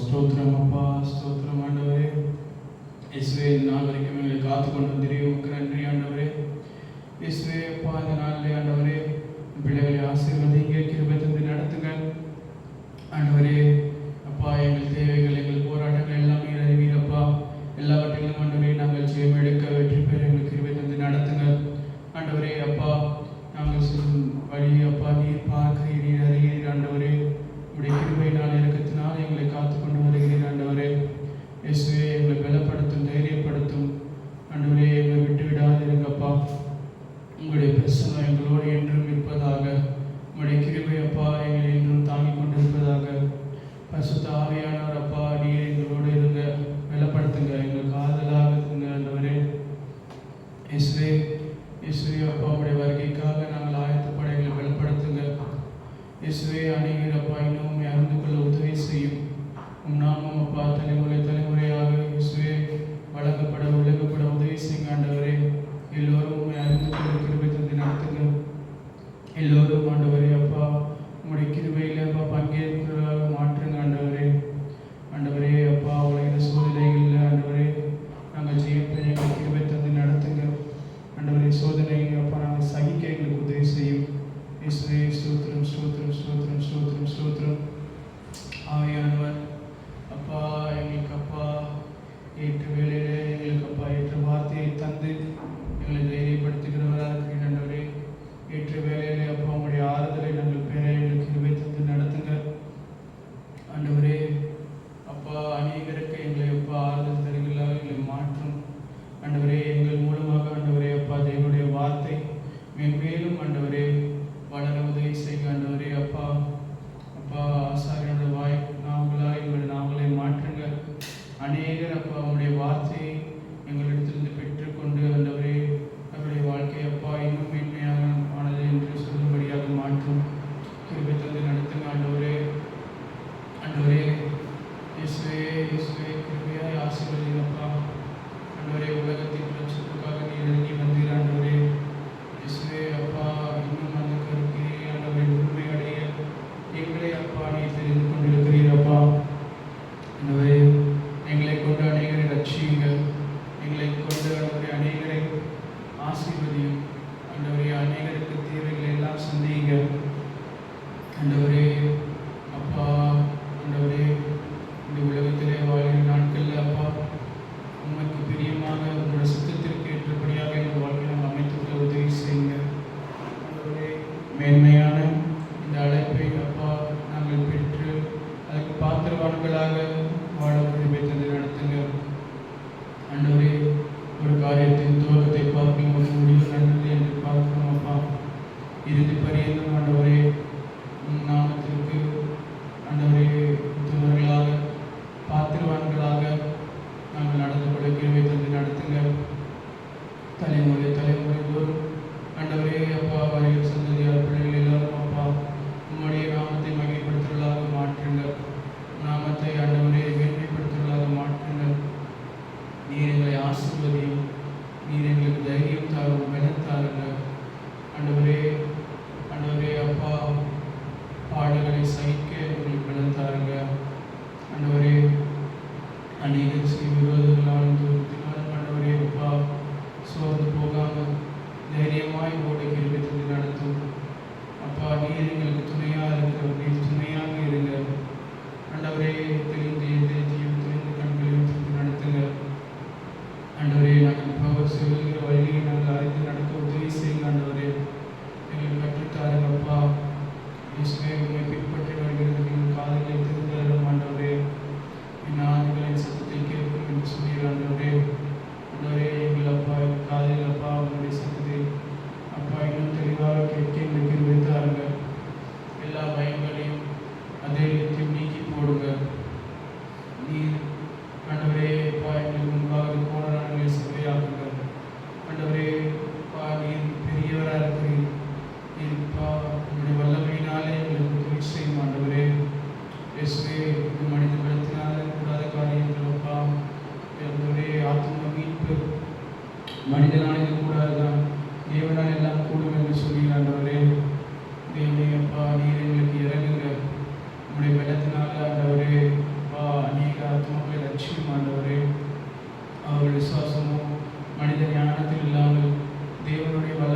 ஸ்தோத்திரம் அப்பா, ஸ்தோத்திரம் ஆண்டவரே. இயேசுவே, இந்த நாள் வரைக்கும் எங்களை காத்து கொண்டு வந்தீரே, உமக்கு நன்றி ஆண்டவரே. இயேசுவே அப்பா, இந்த நாளிலே ஆண்டவரே பிள்ளைகளை ஆசீர்வதிங்க, கிருபை தந்து நடத்துங்க ஆண்டவரே. அப்பா, எங்கள் தேவைகள், எங்கள் போராட்டங்கள் எல்லாமே அறிவீரப்பா. எல்லாவற்றிலும் ஆண்டவரே நாங்கள் ஜெயம் எடுக்க வெற்றி பெற எங்களுக்கு கிருபை தந்து நடத்துங்க ஆண்டவரே. அப்பா, நாங்கள் செல்லும் வழி அப்பா நீர் பார்க்கிறீர், நீர் அறிகிறீர் ஆண்டவரே. உடைய கிருபையினால் இறக்கத்தினால் எங்களை காத்து கொண்டு வருகிறீர் ஆண்டவரே. இயேசுவே, எங்களை பலப்படுத்தும், தைரியப்படுத்தும் ஆண்டவரே. எங்களை விட்டு விடாதிருங்கப்பா. உங்களுடைய பிரசன்னம் எங்களோடு என்றும் இருப்பதாக. உங்களுடைய கிருபை அப்பா எங்களை என்றும் தாங்கிக் கொண்டிருப்பதாக. பரிசுத்த ஆவியானவர் அப்பா, நீர் எங்களோடு இருங்க, பலப்படுத்துங்க, எங்களுக்கு ஆறுதலாக இருங்க ஆண்டவரே. இயேசுவே, இயேசுவே அப்பா, உடைய வருகைக்காக நாங்கள் ஆயத்தப்பட எங்களை பலப்படுத்துங்க. இயேசுவே, அநேகர் அப்பா இன்னும் அறிந்து கொள்ள உதவி செய்யும். உம் நாமம் அப்பா தலைமுறை தலைமுறையாக இயேசுவே வழங்கப்பட விளங்கப்பட உதவி செய்யுங்க ஆண்டவரே. எல்லோரும் உண்மை அறிந்து கொள்ள கிருபை தந்து நடத்துங்க. எல்லோரும் ஆண்டவரே அப்பா உங்களுடைய கிருபையில் அப்பா பங்கேற்கிறதாக மாற்றுங்க ஆண்டவரே. ஆண்டவரே அப்பா, உலக சோதனைகளில் ஆண்டவரே நாங்கள் ஜெயிப்பை எங்களுக்கு கிருபை தந்து நடத்துங்க ஆண்டவரே. சோதனை அப்பா நாங்கள் சகிக்க எங்களுக்கு உதவி செய்யும். இயேசுவே, ஸ்தோத்திரம், ஸ்தோத்திரம், ஸ்தோத்திரம், ஸ்தோத்திரம், ஸ்தோத்திரம். ஆவியானவர் அப்பா எங்களுக்கு அப்பா ஏற்ற வேளையிலே எங்களுக்கு அப்பா ஏற்ற வார்த்தையை தந்து எங்களை தைரியப்படுத்துகிறவராக இருக்கிற ஆண்டவரே. ஏற்ற வேளையிலே அப்பா உங்களுடைய ஆறுதலை நாங்கள் பெற எங்களுக்கு கிருபை தந்து நடத்துங்க ஆண்டவரே. அப்பா, அநேகருக்கு எங்களை அப்பா ஆறுதல் தருகிறாக எங்களை மாற்றும் ஆண்டவரே. எங்கள் மூலமாக ஆண்டவரே அப்பா தேவனுடைய வார்த்தை மென்மேலும் ஆண்டவரே வளர உதவி செய்ய ஆண்டவரே. அப்பா அப்பா, ஆசாரியனோட வாய் நாங்களாக எங்களை நாங்களே மாற்றுங்க. அநேகர் அப்பா உங்களுடைய வார்த்தையை எங்களிடத்திலிருந்து பெற்றுக்கொண்டு ஆண்டவரே அவருடைய வாழ்க்கை அப்பா இன்னும் மேன்மையாக ஆனது என்று சொல்லும்படியாக மாற்றும் கிருபை தந்து நடத்துங்க ஆண்டவரே. ஆண்டவரே இயேசுவே, இயேசுவே கிருபையாய் ஆசீர்வதிங்கப்பா ஆண்டவரே. உலகத்தின் ரட்சிப்புக்காக நீ இறங்கி வந்தீர் ஆண்டவரே. இயேசுவே அப்பா, இன்னும் அந்த கருத்திலே ஆண்டவரை உண்மையடைய எங்களை அப்பா நீ தெரிந்து கொண்டிருக்கிறீர் அப்பா ஆண்டவரே. எங்களை கொண்டு அநேகரை ரட்சியுங்கள், எங்களை கொண்டு ஆண்டவரே அநேகரை ஆசீர்வதியும் ஆண்டவரே. அநேகருக்கு தேவைகளை எல்லாம் சந்தியுங்க ஆண்டவரே. அப்பா ஆண்டவரே, இந்த உலகத்திலே வாழ்கிற நாட்களில் அப்பா உண்மைக்கு பிரியமாக உங்களோட சுத்தத்திற்கு ஏற்றபடியாக எங்கள் வாழ்க்கையை நாங்கள் அமைத்துக்கொள்ள உதவி செய்யுங்க ஆண்டவரே. மேன்மையான இந்த அழைப்பை அப்பா நாங்கள் பெற்று அதற்கு பாத்திரவான்களாக வாழ கிருபை தந்து நடத்துங்க ஆண்டவரே. ஒரு காரியத்தின் துவக்கத்தை பார்க்கும் ஒரு முடிவு நல்லது என்று பார்க்கிறோம் அப்பா. இறுதி பரியந்தம் ஆண்டவரே நாமத்திற்கு ஆண்டவரே உத்தமர்களாக பாத்திரவான்களாக நாங்கள் நடந்து கொள்ள கிருபை தந்து நடத்துங்க. தலைமுறை தலைமுறை தோறும் ஆண்டவரே அப்பா வரையில் சந்ததியார் பிள்ளைகள்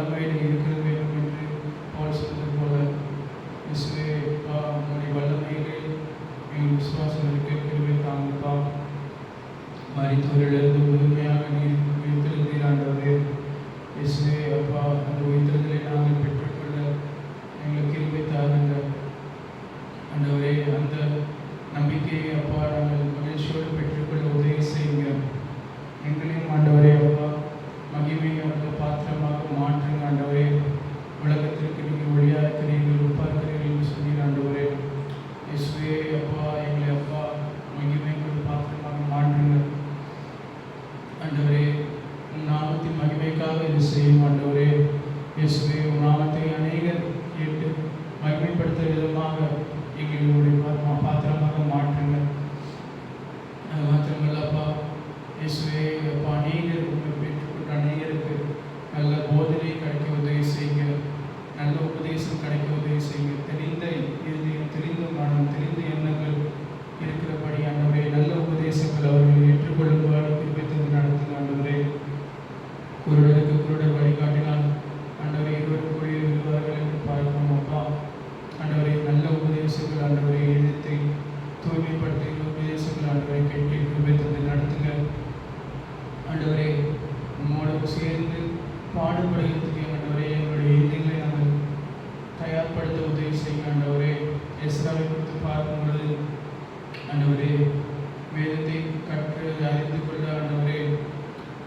வல்லமையில் இருக்கிறது வேண்டும் என்று பால் சொன்னது போல இயேசுவே அப்பா உங்களுடைய வல்லமையிலே எங்கள் விசுவாசம் இருக்க கிருபை தாங்கப்பா. மரித்தவர்களிலிருந்து முழுமையாக நீர் உயிர்த்தெழுந்தீர் ஆண்டவரே. இயேசுவே அப்பா அந்த உயிர்த்தெழுதலை நாங்கள் பெற்றுக்கொள்ள எங்களுக்கு கிருபை தாருங்க ஆண்டவரே. அந்த நம்பிக்கையை அப்பா நாங்கள் மகிழ்ச்சியோடு பெற்றுக்கொள்ள உதவி செய்யுங்க. எங்களையும் ஆண்டவரே அப்பா மகிமையை அந்த பாத்திரமாக மாற்றுங்க ஆண்டவரே. உலகத்திற்கு நீங்கள் ஒளியாக இருக்கிறீர்கள், உப்பா இருக்கிறீர்கள் சொன்னீர் ஆண்டவரே. இயேசுவே அப்பா எங்களை அப்பா மகிமைக்கு பாத்திரமாக மாற்றுங்க ஆண்டவரே. உன் நாமத்தின் மகிமைக்காக இது செய்யும் ஆண்டவரே. இயேசுவே உன் நாமத்தை அநேகர் கேட்டு மகிமைப்படுத்த விதமாக எங்களுடைய பாத்திரமாக மாற்றுங்க. அது மாத்திரமல்லப்பா இயேசுவே அப்பா அநேகர் உங்களை பெற்றுக்கொண்ட அநேகருக்கு நல்ல போதனை கிடைக்க உதவி செய்யுங்க, நல்ல உபதேசம் கிடைக்க உதவி செய்யுங்க. தெரிந்த இருதயம், தெரிந்த மனம், தெரிந்த எண்ணங்கள் இருக்கிறபடி ஆண்டவரே நல்ல உபதேசங்கள் அவர்கள் ஏற்றுக்கொள்ளும்படி கிருபை தந்து நடத்துங்க ஆண்டவரே. குருடருக்கு குருடர் வழிகாட்டினால் ஆண்டவரை இருவரும் கூடிய விடுவார்கள் என்று பார்க்கிறோம் அப்பா. ஆண்டவரை நல்ல உபதேசங்கள் ஆண்டவரை எழுத்தை தூய்மைப்படுத்துகிற உபதேசங்கள் ஆண்டவரை கேட்டு கிருபை தந்து நடத்துங்க ஆண்டவரே. உம்மோடு சேர்ந்து பாடுபடுகிறதுக்கு ஆண்டவரே எங்களுடைய இதயங்களை நாங்கள் தயார்படுத்த உதவி செய்யுங்க ஆண்டவரே. எஸ்ராவை குறித்து பார்க்கும் பொழுது ஆண்டவரே வேதத்தை கற்று அறிந்து கொள்ள ஆண்டவரே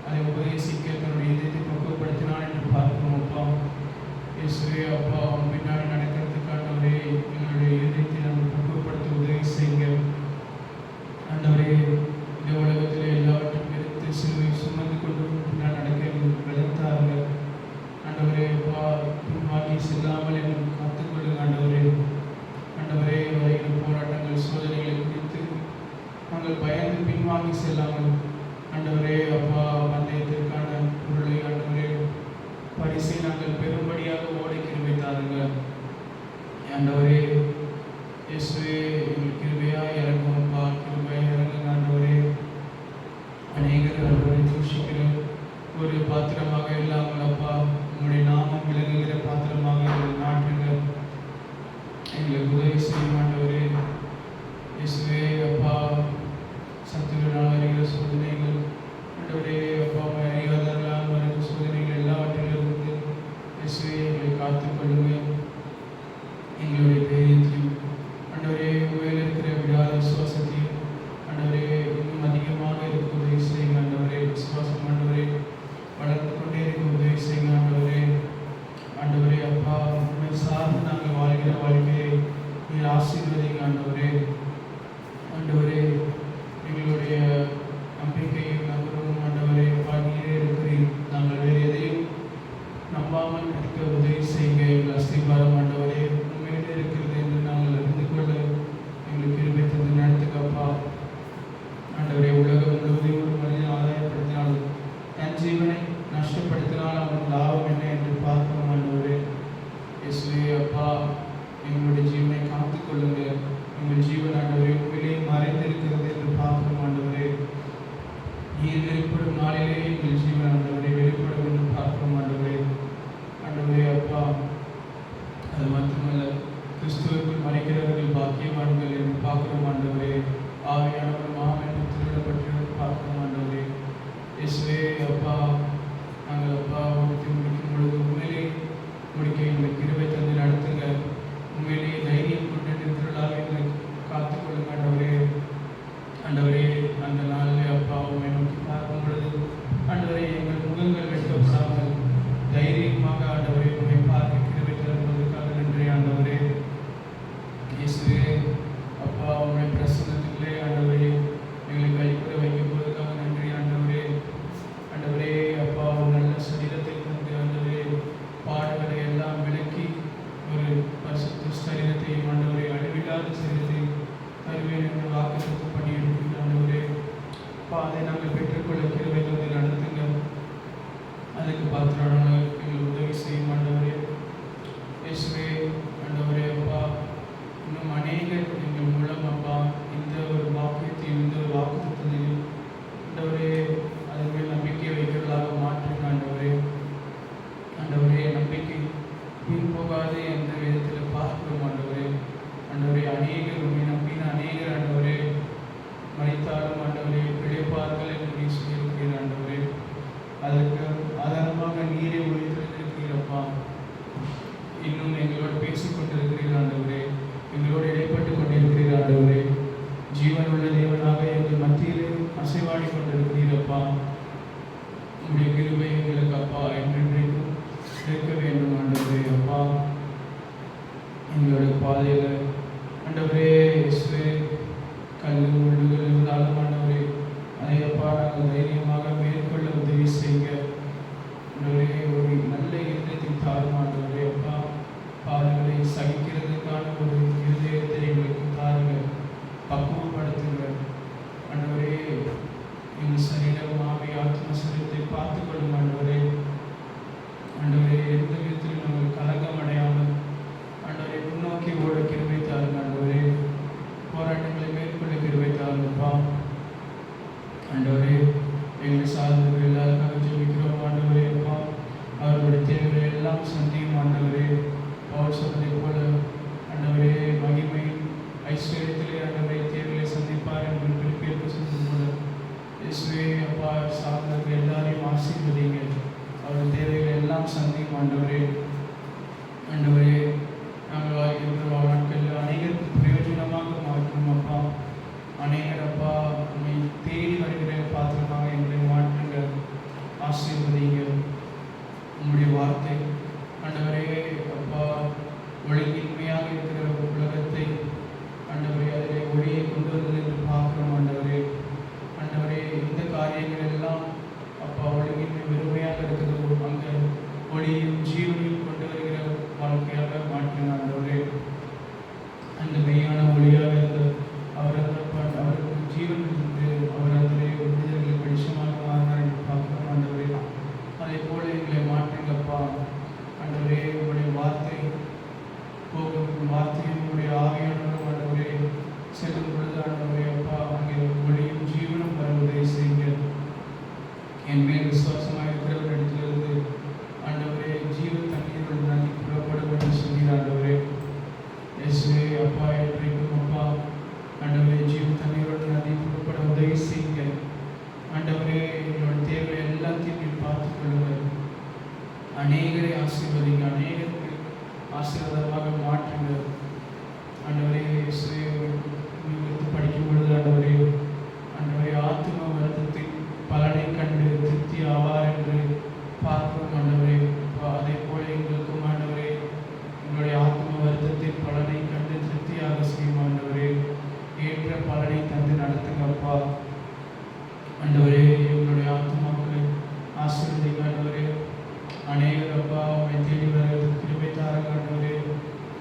அதை உபதேசிக்க தன்னுடைய இதயத்தை பக்குவப்படுத்தினான் என்று பார்க்கிறோம் அப்பா. இயேசுவே அப்பா அவன் பின்னாடி நடக்கிறதுக்கு ஆண்டவரே எங்களுடைய இதயத்தை நாங்கள் பக்குவப்படுத்த உதவி செய்யுங்க ஆண்டவரே. இந்த உலகத்தில் எல்லாவற்றையும் எடுத்து சிலுவை சுமந்து கொண்டு பின்னால் நடக்க எங்களுக்கு விளத்தாருங்க ஆண்டவரே. அப்பா பின்வாங்கி செல்லாமல் எங்களுக்கு காத்துக்கொள்ளுங்க ஆண்டவரே. ஆண்டவரே வருகிற போராட்டங்கள் சோதனைகளை குறித்து நாங்கள் பயந்து பின்வாங்கி செல்லாமல் ஆண்டவரே அப்பா பந்தயத்திற்கான பொருளை ஆண்டவரே பரிசை நாங்கள் பெரும்படியாக ஓடி கிருபை தாருங்க ஆண்டவரே. இயேசுவே எங்கள் கிருபையாக இறங்குவோம்ப்பா, கிருபையாக இறங்குங்க ஆண்டவரே. அநேகர் ஆண்டவரை தூஷிக்கிற ஒரு பாத்திரமாக இல்லாமல் அப்பா உங்களுடைய நாமம் விளங்குகிற பாத்திரமாக எங்களை மாற்றுங்க, எங்களுக்கு உதவி செய்யும் ஆண்டவரே. இயேசுவே அப்பா சத்துருவினால் வருகிற சோதனைகள் ஆண்டவரே அப்பா அறிவாளர்களால் வருகிற சோதனைகள் எல்லாவற்றிலிருந்து இயேசுவே எங்களை காத்துக்கொள்ளுங்க. எங்களுடைய தைரியத்தையும் ஆண்டவரே உண்மையில் இருக்கிற விடாத விசுவாசத்தையும் ஆண்டவரே இன்னும் அதிகமாக இருக்க உதவி செய்யுங்க ஆண்டவரே. விசுவாசம் ஆண்டவரே வளர்ந்து கொண்டே இருக்க உதவி செய்யுங்க ஆண்டவரே. ஆண்டவரே அப்பா உண்மை சார்ந்து நாங்கள் வாழ்கிற வாழ்க்கையை நீர் ஆசீர்வதிங்க ஆண்டவரே. ஆண்டவரே எங்களுடைய நம்பிக்கையும் நம்பரும் ஆண்டவரே அப்பா நீரே இருக்கிறீர். நாங்கள் வேறு எதையும் நம்பாமல் இருக்க உதவி செய்யுங்க. எங்கள் அஸ்திபாரம் ஆண்டவரே உண்மையிலே இருக்கிறது என்று நாங்கள் அறிந்து கொள்ள எங்களுக்கு கிருபை தந்து நடத்துக்கப்பா ஆண்டவரே. உலகம் முழுவதையும் ஒரு மனிதன் ஆதாயப்படுத்தினாலும் தன் ஜீவனை நஷ்டப்படுத்தினால் அவன் லாபம் என்ன என்று பார்க்கிறோம் ஆண்டவரே. இயேசுவே அப்பா எங்களுடைய ஜீவனை காத்துக் கொள்ளுங்க. எங்கள் ஜீவன் ஆண்டவரே உண்மையிலே மறைந்திருக்கிறது என்று பார்க்கிறோம் ஆண்டவரே. நீர் வெளிப்படும் நாளிலே எங்கள் ஜீவன் ஆண்டவரை வெளிப்படும் என்று பார்க்கிறோம் ஆண்டவரே. ஆண்டவரே அப்பா அது மட்டுமல்ல கிறிஸ்துவுக்குள் மறைக்கிறவர்கள் பாக்கியவான்கள் என்று பார்க்கிறோம் ஆண்டவரே. ஆவியானவர் மாமென்று திருடப்பட்டு பார்க்கிறோம் ஆண்டவரே. இயேசுவே அப்பா நாங்கள் அப்பா முடித்து முடிக்கும் பொழுது உண்மையிலே முடிக்க எங்களுக்கு கிருபை தந்து நடத்துங்க. உண்மையிலேயே தைரியம் கொண்டு நிறுத்தலாக எங்களை காத்துக்கொள்ளுங்க ஆண்டவரே. ஆண்டவரே அந்த நாளில் அப்பா உண்மை நோக்கி பார்க்கும் பொழுது ஆண்டவரே எங்கள் முகங்கள் வெட்கப்படாமல் தைரியமாக ஆண்டவரே உண்மை பார்க்க கிருபை தருவதற்காக நன்றி ஆண்டவரே. இயேசுவே அப்பா உண்மை பிரசன்னத்துக்குள்ளே ஆண்டவரே எங்களை கழிப்புற வைக்கும் போதுக்காக நன்றி ஆண்டவரே. ஆண்டவரே அப்பா ஒரு நல்ல சரீரத்தை தந்து ஆண்டவரே பாடுகளை எல்லாம் விலக்கி ஒரு பரிசுத்த சரீரத்தை ஆண்டவரே அழிவில்லாத சரீரத்தை தருவேன் என்று வாக்குறுதி பண்ணி இருக்கின்ற ஆண்டவரே. அப்பா அதை நாங்கள் பெற்றுக்கொள்ள கிருபை தந்து நடத்துங்க. அதுக்கு பாத்திரமான எங்களுக்கு உதவி செய்யும் ஆண்டவரே. இயேசுவே ஆண்டவரே அப்பா இன்னும் அநேகர் எங்கள் மூலம் அப்பா இந்த ஒரு வாக்கியத்தையும் இந்த ஒரு வாக்குறுதியையும் ஆண்டவரே அதன் மேல் நம்பிக்கை வைக்கிறதாக மாற்றுங்க ஆண்டவரே. ஆண்டவரே அநேகர் உண்மை நம்பின அநேகர் ஆண்டவரே மறித்தாலும் ஆண்டவரே பிழைப்பார்கள் என்று நீ சொல்லியிருக்கிறீர் ஆண்டவரே. அதற்கு ஆதாரமாக நீரே உயிர்த்திருக்கிறீரப்பா. இன்னும் எங்களோடு பேசிக் கொண்டிருக்கிறீர் ஆண்டவரே, எங்களோடு இடைப்பட்டு கொண்டிருக்கிறீர் ஆண்டவரே. ஜீவனுள்ள தேவனாக எங்கள் மத்தியிலே அசைவாடி கொண்டிருக்கிறீரப்பா. உங்களுடைய கிருபை எங்களுக்கு அப்பா என்றென்றைக்கும் இருக்க வேண்டும் ஆண்டவரே. அப்பா எங்களுடைய பாதையில் ஆண்டவரே கல் முள்ளுகள் இருந்தாலும் ஆண்டவரே அதை அப்பா நாங்கள் தைரியமாக மேற்கொள்ள உதவி செய்ய ஆண்டவரே ஒரு நல்ல இருதயத்தை தாரும் ஆண்டவரே. அப்பா பாடுகளை சகிக்கிறதுக்கான ஒரு இருதயத்தை எங்களுக்கு தாருங்க, பக்குவப்படுத்துங்க ஆண்டவரே. எங்கள் சரீரம் ஆவி ஆத்ம சரீரத்தை பார்த்துக்கொள்ளும் ஆண்டவரே. ஆண்டவரே எந்த விதத்திலும் நாங்கள் கலக்கம் அடையாமல் ஆண்டவரை முன்னோக்கி ஓட கிருபை தாருங்க ஆண்டவரே. போராட்டங்களை மேற்கொள்ள கிருபை தாருங்கப்பா ஆண்டவரே. எங்களை சார்ந்தவர்கள் எல்லாருக்காக ஜெபிக்கிறோம் ஆண்டவரே. அப்பா அவர்களுடைய தேவைகளை எல்லாம் சந்தியும் ஆண்டவரே. பவுல் சொன்னதை போல ஆண்டவரே மகிமை ஐஸ்வர்யத்திலே ஆண்டவரை தேவைகளை சந்திப்பார் என்று பிலிப்பியருக்கு சொன்னது போல இயேசுவே அப்பா சார்ந்தவர்கள் எல்லாரையும் ஆசீர்வதிங்க. அவருடைய தேவைகளை எல்லாம் சந்தியும் ஆண்டவரே. ஆண்டவரே நாங்கள் வாழ்கின்ற நாட்களில் அநேகருக்கு பிரயோஜனமாக மாற்றும் அப்பா. அநேகர் அப்பா உண்மை தேடி வருகிற பாத்திரமாக எங்களை மாற்றுங்க, ஆசீர்வதிங்க. உங்களுடைய வார்த்தை ஆண்டவரே அப்பா ஒழுங்கின்மையாக இருக்கிற உலகத்தை ஆண்டவரே அதிலே ஒளியை கொண்டு வந்தது என்று பார்க்கிறோம் ஆண்டவரே. ஆண்டவரே இந்த காரியங்கள் எல்லாம் அப்பா ஒழுங்கின்மை வெறுமையாக இருக்கிறது, அங்கே ஒளியும் ஜீவனையும் கொண்டு வருகிற வாழ்க்கையாக மாற்றினார் ஆண்டவரே. அந்த மெய்யான ஒளியாக இருந்த அவர் அவருக்கு ஜீவன் இருந்து அவர் அதிலே மனிதர்களை வெளிச்சமாக மாறினார் என்று பார்க்கிறோம் ஆண்டவரே. அதே போல எங்களை மாற்றுங்கப்பா ஆண்டவரே. உங்களுடைய வார்த்தை போகும் வார்த்தையும் உங்களுடைய ஆவியானவரும் ஆண்டவரே செல்லும் பொழுது ஆண்டவரே அப்பா அங்கே ஒளியும் ஜீவனும் வருவதை செய்யுங்க. என் மேல் விசுவாசமாக இருக்கிறவரிடத்திலிருந்து ஆண்டவரே ஜீவ தண்ணீர்கள் நதி புறப்படும் என்று சொல்கிறார் ஆண்டவரே. இயேசுவே அப்பா என்றைக்கும் அப்பா ஆண்டவரே ஜீவ தண்ணீரோடு நதி புறப்பட உதவி செய்யுங்க ஆண்டவரே. எங்களோட தேவை எல்லாத்தையும் நீ பார்த்துக் கொள்ளுங்கள். அநேகரை ஆசீர்வதிங்க, அநேகருக்கு ஆசீர்வாதமாக மாற்றுங்க ஆண்டவரே. இயேசுவே உங்களுக்கு படிக்கும் பொழுது ஆண்டவரே ஆண்டவரே ஆத்ம வருத்தத்தின் பலனை கண்டு திருப்தி ஆவார் என்று பார்க்கிறோம் ஆண்டவரே. அதே போல எங்களுக்கும் ஆண்டவரே எங்களுடைய ஆத்ம வருத்தத்தின் பலனை கண்டு திருப்தியாக செய்யும் ஆண்டவரே. ஏற்ற பலனை தந்து நடத்துங்கப்பா ஆண்டவரே. எங்களுடைய ஆத்மாக்களை ஆசீர்வதிங்க ஆண்டவரே. அநேகர் அப்பா அவரை தேடி வர கிருபை தாருங்க ஆண்டவரே.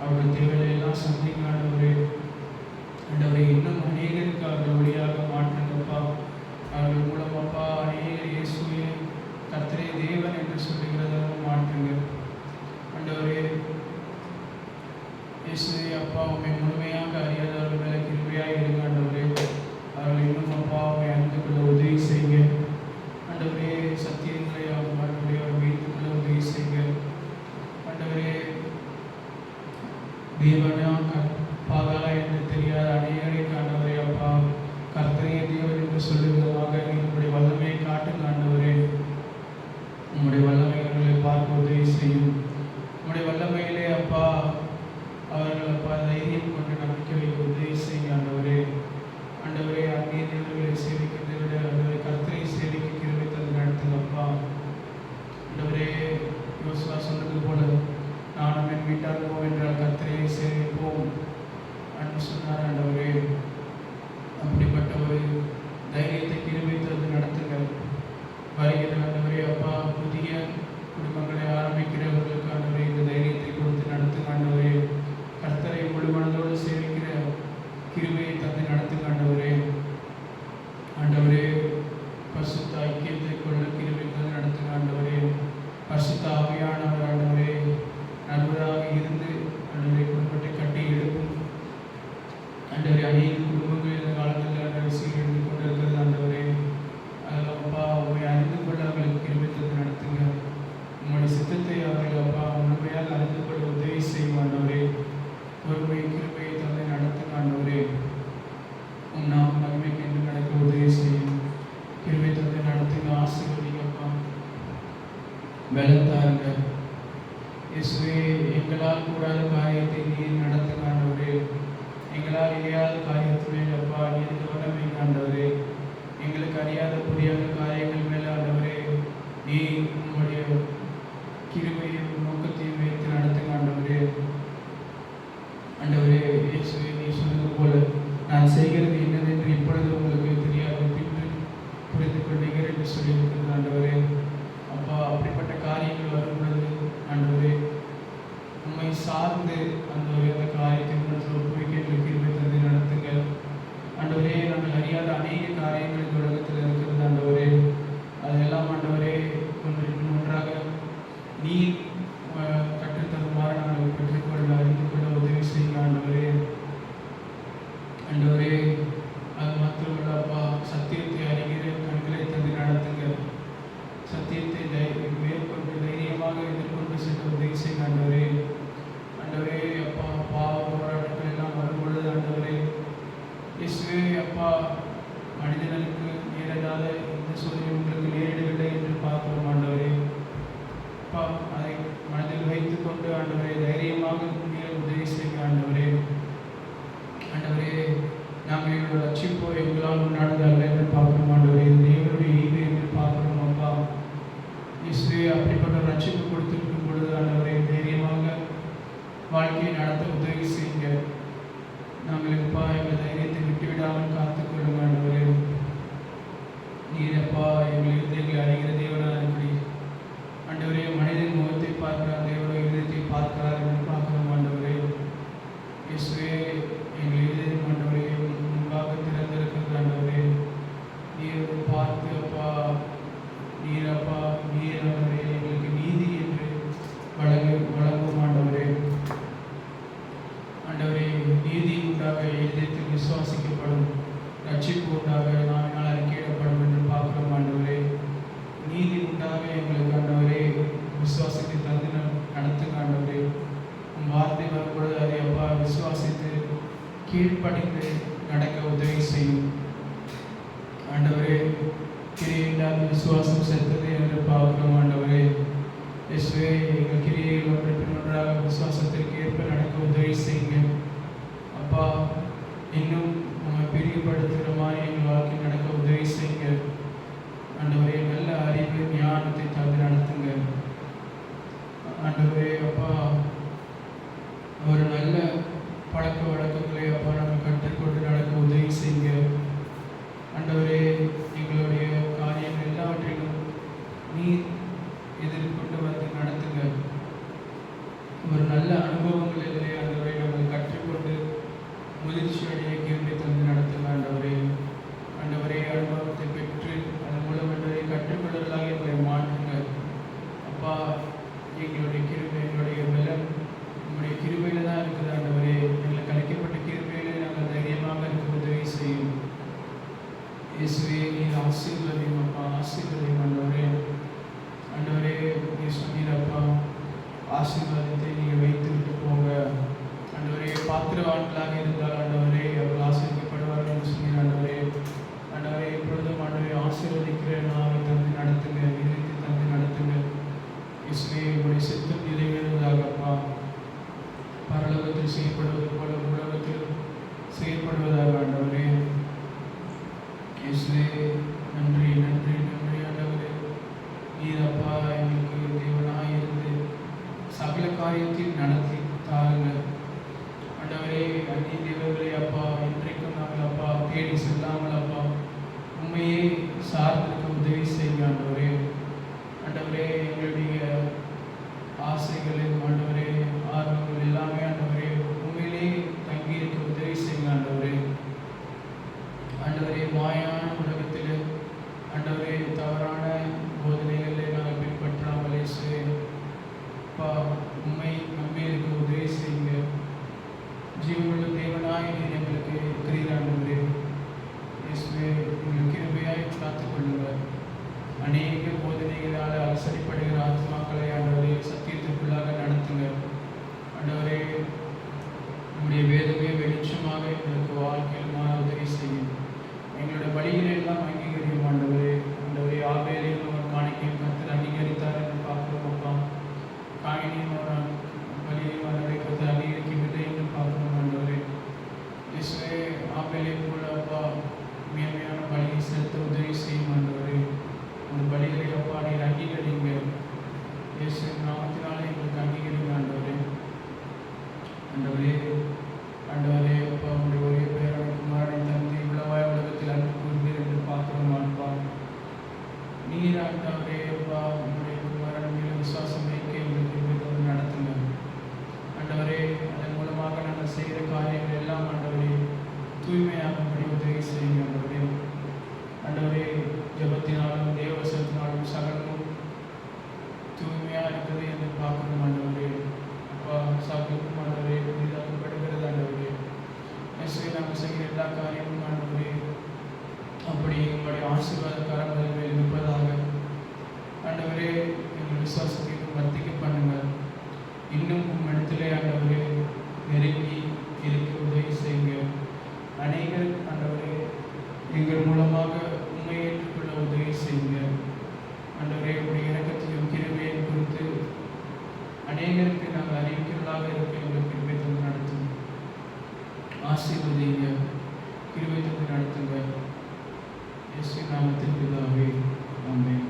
அவருடைய தேவைகளை எல்லாம் சந்திங்க ஆண்டவரே. ஆண்டவரே இன்னும் அநேகருக்கு அவர்கள் வழியாக மாற்றுங்கப்பா. அவர்கள் மூலம் அப்பா அநேகர் இயேசுவே கர்த்தரே தேவன் என்று சொல்லுகிறதாக மாற்றுங்க ஆண்டவரே. இயேசுவே அப்பா உண்மை முழுமையாக அறியாதவர்கள் மேலே கிருபையாக இருங்க ஆண்டவரே. அவர்கள் இன்னும் அப்பா உண்மை அறிந்து கொள்ள உதவி செய்யுங்க ஆண்டவரே. சத்தியங்களை அவர்களுடைய வைத்துக் கொள்ள உதவி செய்யுங்க ஆண்டவரே. தேவனாக பாதாள என்று தெரியாத அநேகருக்கு ஆண்டவரே அப்பா கர்த்தரே தேவன் என்று சொல்லுகிறதாக உங்களுடைய வல்லமையை காட்டுங்க ஆண்டவரே. உங்களுடைய வல்லமைகளை பார்க்க உதவி செய்யும். உங்களுடைய வல்லமையிலே அப்பா அவர்கள் அப்பா தைரியம் கொண்டு நம்பிக்கை வைக்க உதவி செய்ய ஆண்டவரே. ஆண்டவரே அந்நிய தேவர்களை சேவிக்கிறதை விட ஆண்டவரை கர்த்தரை சேவிக்க கிருபை தந்து நடத்துங்கப்பா ஆண்டவரே. யோசுவா சொன்னது போல நானும் என் வீட்டார் போம் என்றால் கர்த்தரையை சேவிப்போம் என்று சொன்னார் ஆண்டவரே. அப்படிப்பட்ட ஒரு தைரியத்தை கிருபை தந்து நடத்து இயேசுவே எங்களால் கூடாத காரியத்தை நீர் நடத்துங்க ஆண்டவரே. எங்களால் இயலாத காரியத்து மேல் அப்பா நீர் கவனம் வைங்க ஆண்டவரே. எங்களுக்கு அறியாத புரியாத காரியங்கள் மேலே ஆண்டவரே நீ உங்களுடைய கிருபையும் நோக்கத்தையும் வைத்து நடத்துங்க ஆண்டவரே. ஆண்டவரே இயேசுவே நீ சொன்னது போல நான் செய்கிறது என்னதென்று இப்பொழுது உங்களுக்கு தெரியாது, பின்பு புரிந்து கொள்வீர்கள் என்று சொல்லியிருக்கிறது ஆண்டவரே. அப்பா அப்படிப்பட்ட காரியங்கள் வரும்பொழுது ஆண்டவரே உண்மை சார்ந்து அந்த காரியத்தை உங்களுக்கு ஒப்புவிக்க எங்களுக்கு கிருபை தந்து நடத்துங்க ஆண்டவரே. நாங்கள் அறியாத அநேக காரியங்கள் இந்த உலகத்தில் இருக்கிறது ஆண்டவரே. அதெல்லாம் ஆண்டவரே ஒன்றாக நீர் கற்றுத்தருமாறு நாங்கள் பெற்றுக்கொள்ள அறிந்து கொள்ள உதவி செய்யுங்க ஆண்டவரே. ஆண்டவரே அது மாத்திரமல்ல அப்பா, சத்தியத்தை அறிகிற கண்களை தந்து நடத்துங்க. சத்தியத்தை மேற்கொண்டு தைரியமாக எதிர்கொண்டு சென்ற உதவி செய்யுங்க ஆண்டவரே. ஆண்டவரே அப்பா பாவ போராட்டங்கள் எல்லாம் வரும்பொழுது ஆண்டவரே இயேசுவே அப்பா மனிதனுக்கு நேரிடாத இந்த சோதனை உங்களுக்கு நேரிடவில்லை என்று பார்க்கிறோம் ஆண்டவரே. அப்பா அதை மனதில் வைத்துக் கொண்டு ஆண்டவரே தைரியமாக நீங்கள் உதவி செய்யுங்க ஆண்டவரே. ஆண்டவரே நாங்கள் எங்களோட ரட்சிப்போ எங்களால் முன்னாடி அல்ல என்று பார்க்கிறோம் ஆண்டவரே. தேவனுடைய ஈவு என்று பார்க்கிறோம் அப்பா. இயேசுவே அப்படிப்பட்ட ரட்சிப்பு கொடுத்திருக்கும் பொழுது ஆண்டவரே தைரியமாக வாழ்க்கையை நடத்த உதவி செய்யுங்க. நாங்கள் அப்பா எங்கள் தைரியத்தை விட்டுவிடாமல் காத்துக்கொள்ளுங்க ஆண்டவரே. நீர் அப்பா எங்கள் இருதயங்களை அறிகிற தேவனாக இருக்கிறீ ஆண்டவரே. மனிதன் முகத்தை பார்க்கிறார், தேவனுடைய இருதயத்தை பார்க்கிறார் என்று பார்க்கிறோம் ஆண்டவரே. இயேசுவே எங்கள் இருதயம் ஆண்டவரே முன்பாக திறந்திருக்கிறது ஆண்டவரே. நீர் பார்த்து அப்பா நீர் ஆண்டவரே எங்களுக்கு நீதி என்று வழங்கும் ஆண்டவரே. ஆண்டவரே நீதி உண்டாக இதயத்தில் விசுவாசிக்கப்படும், ரட்சிப்பு உண்டாக நாவினால் அறிக்கையிடப்படும் என்று பார்க்கிறோம் ஆண்டவரே. நீதி உண்டாக எங்களுக்கு ஆண்டவரே விசுவாசத்தை தந்து நடத்துங்க ஆண்டவரே. உன் வார்த்தை வரும்பொழுது அதை அப்பா விசுவாசித்து கீழ்ப்படிந்து நடக்க உதவி செய்யும் ஆண்டவரே. கிரியையில்லாத விசுவாசம் செத்தது என்று பார்க்கிறோம் ஆண்டவரே. இயேசுவே எங்கள் கிரியைகள் ஒன்று பின் ஒன்றாக விசுவாசத்திற்கு ஏற்ப நடக்க உதவி செய்யுங்க அப்பா. இன்னும் உங்களை பிரியப்படுத்துகிற மாதிரி எங்கள் வாழ்க்கை நடக்க உதவி செய்யுங்க ஆண்டவரே. நல்ல அறிவு ஞானத்தை தந்து நடத்துங்க ஆண்டவரே. அப்பா ஒரு நல்ல பழக்க வழக்கங்களை அப்பா நாங்கள் கற்றுக்கொண்டு நடக்க உதவி செய்யுங்க ஆண்டவரே. எங்களுடைய காரியங்கள் எல்லாவற்றிலும் நீர் எதிர்கொண்டு வந்து நடத்துங்க. ஒரு நல்ல அனுபவங்கள் இல்லை ஆண்டவரை நாங்கள் கற்றுக்கொண்டு முதிர்ச்சி அடைய கிருபை தந்து நடத்துங்க ஆண்டவரே. ஆண்டவரே அனுபவத்தை பெற்று அதன் மூலம் ஆண்டவரை கற்றுக்கொள்ளலாக எங்களை மாற்றுங்க அப்பா. எங்களுடைய கிருபை எங்களுடைய பலம் உங்களுடைய கிருபையில் தான் இருக்குது ஆண்டவரே. எங்களுக்கு அழைக்கப்பட்ட கிருபையிலே நாங்கள் தைரியமாக இருக்க உதவி செய்யும் இயேசுவே. நீர் ஆசீர்வதியும் அப்பா, ஆசீர்வதியும் ஆண்டவரே. ஆண்டவரே நீர் சொன்னீர் அப்பா, ஆசீர்வாதத்தை நீங்கள் வைத்து விட்டு போங்க ஆண்டவரே. பாத்திரவான்களாக இருந்தால் ஆண்டவரே அவர்கள் ஆசீர்வதிக்கப்படுவார்கள் என்று சொன்னீர் ஆண்டவரே. ஆண்டவரே எப்பொழுதும் ஆண்டவரை ஆசீர்வதிக்கிற நாவை தந்து நடத்துங்க, இதயத்தை தந்து நடத்துங்க இயேசுவே. உங்களுடைய சித்தம் நிறைவேறுவதாக அப்பா. பரலோகத்தில் செய்யப்படுவது போல உலகத்தில் செயல்படுவதாக ஆண்டவரே. இயேசுவே நன்றி நன்றி நன்றி ஆண்டவரே. நீர் அப்பா எங்களுக்கு தேவனாக இருந்து சகல காரியத்தையும் நடத்தி தாருங்க ஆண்டவரே. அந்நிய தேவர்களே அப்பா இன்றைக்கும் நாங்கள் அப்பா தேடி செல்லாமல் அப்பா உண்மையே சார்ந்திருக்க உதவி செய்யுங்க ஆண்டவரே. ஆண்டவரே எங்களுடைய ஆசைகளின் ஆண்டவரே ஆர்வங்கள் எல்லாமே ஆண்டவரே உண்மையிலே தங்கியிருக்க உதவி செய்யுங்க ஆண்டவரே. ஆண்டவரே மாயான உலகத்தில் ஆண்டவரே தவறான போதனைகளை நாங்கள் பின்பற்றாமலே அப்பா உண்மை நம்பி இருக்க உதவி செய்யுங்க. ஜீவனுள்ள தேவனாய் நீர் எங்களுக்கு இருக்கிறீர் ஆண்டவரே. இயேசுவே எங்கள் கிருபையாய் காத்துக்கொள்ளுங்க. அநேக போதனைகளால் அலசடிப்படுகிற ஆத்மாக்களை ஆண்டவரே சத்தியத்திற்குள்ளாக நடத்துங்க. ஆண்டவரே ஆண்டவரே அப்பா உடைய ஒரே பேரான குமாரனை தந்தி இவ்வளவாய் உலகத்தில் அன்பு கூர்ந்தீர் என்று பார்க்கிறோம் அப்பா. நீர் ஆண்டவரே அப்பா உங்களுடைய குமாரன் மீது விசுவாசம் வைக்க எங்களுக்கு நடத்துங்க ஆண்டவரே. அதன் மூலமாக நாங்கள் செய்கிற காரியங்கள் எல்லாம் ஆண்டவரே தூய்மையாகும்படி உதவி செய்யுங்க ஆண்டவரே. ஆண்டவரே ஜபத்தினாலும் தேவசத்தினாலும் சகலமும் தூய்மையாக இருக்குது என்று பார்க்கணும் ஆண்டவரே. அப்பா சகலும் ஆண்டவரே புதிதாக்கப்படுகிறது ஆண்டவரே. நாங்கள் செய்கிற எல்லா காரியமும் ஆண்டவரே அப்படி உங்களுடைய ஆசீர்வாத கரங்கள் மேல் இருப்பதாக ஆண்டவரே. எங்கள் விசுவாசத்தை வர்த்திக்க பண்ணுங்கள். இன்னும் இடத்திலே ஆண்டவரே நெருங்கி இருக்க உதவி செய்யுங்க. அநேகர் ஆண்டவரே எங்கள் மூலமாக உண்மையை ஏற்றுக்கொள்ள உதவி செய்யுங்க ஆண்டவரே. உடைய இறக்கத்தையும் கிருபையும் குறித்து அநேகருக்கு நாங்கள் அறிவிக்கிறதாக இருக்க எங்கள் கிருபை தந்து நடத்தும். ஆசீர்வதிங்க, கிருபை தந்து நடத்துங்க. இயேசு நாமத்தில் பிதாவே, ஆமென்.